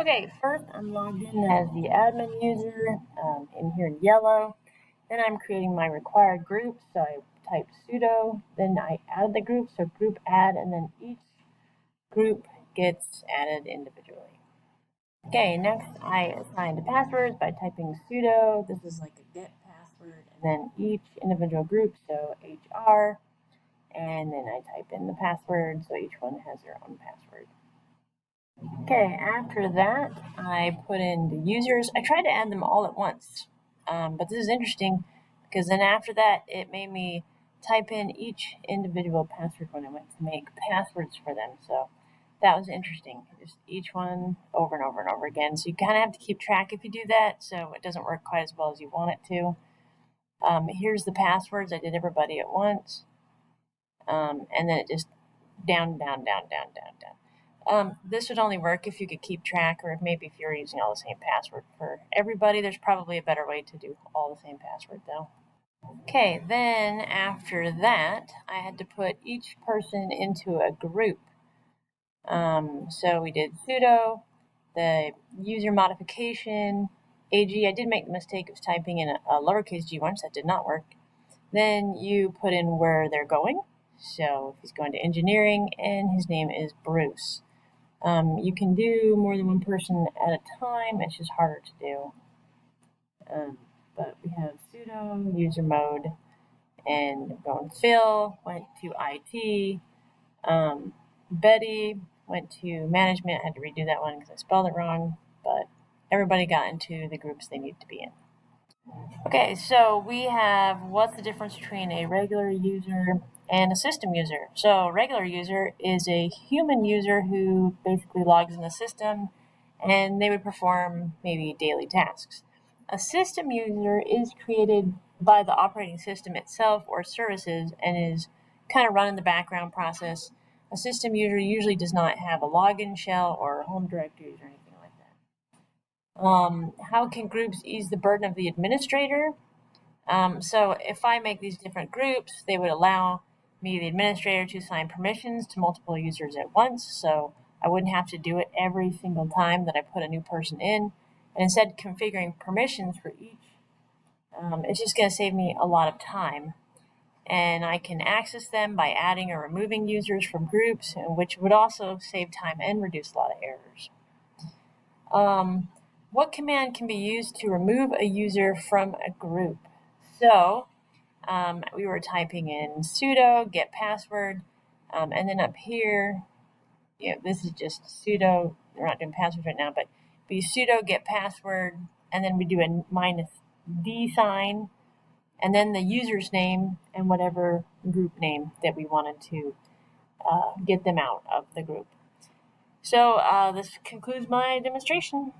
Okay, first I'm logged in as the admin user in here in yellow. Then I'm creating my required group, so I type sudo, then I add the group, so group add, and then each group gets added individually. Okay, next I assign the passwords by typing sudo. This is like a get password, and then each individual group, so HR, and then I type in the password, so each one has their own password. Okay, after that, I put in the users. I tried to add them all at once, but this is interesting because then after that, it made me type in each individual password when I went to make passwords for them. So that was interesting. Just each one over and over and over again. So you kind of have to keep track if you do that, so it doesn't work quite as well as you want it to. Here's the passwords. I did everybody at once, and then it just down. This would only work if you could keep track, or if maybe if you're using all the same password for everybody. There's probably a better way to do all the same password though. Okay, then after that, I had to put each person into a group. So we did sudo, the user modification, AG. I did make the mistake of typing in a lowercase g once. That did not work. Then you put in where they're going. So if he's going to engineering, and his name is Bruce. You can do more than one person at a time. It's just harder to do. But we have sudo, user mode, and going Phil went to IT. Betty went to management. I had to redo that one because I spelled it wrong. But everybody got into the groups they need to be in. Okay, so we have what's the difference between a regular user and a system user. So regular user is a human user who basically logs in the system and they would perform maybe daily tasks. A system user is created by the operating system itself or services and is kind of run in the background process. A system user usually does not have a login shell or home directories or anything like that. How can groups ease the burden of the administrator? So if I make these different groups, they would allow me, the administrator, to assign permissions to multiple users at once. So I wouldn't have to do it every single time that I put a new person in. And instead configuring permissions for each, it's just going to save me a lot of time. And I can access them by adding or removing users from groups, which would also save time and reduce a lot of errors. What command can be used to remove a user from a group? So we were typing in sudo get password, and then up here, this is just sudo. We're not doing passwords right now, but we sudo get password, and then we do a -d sign, and then the user's name and whatever group name that we wanted to get them out of the group. So this concludes my demonstration.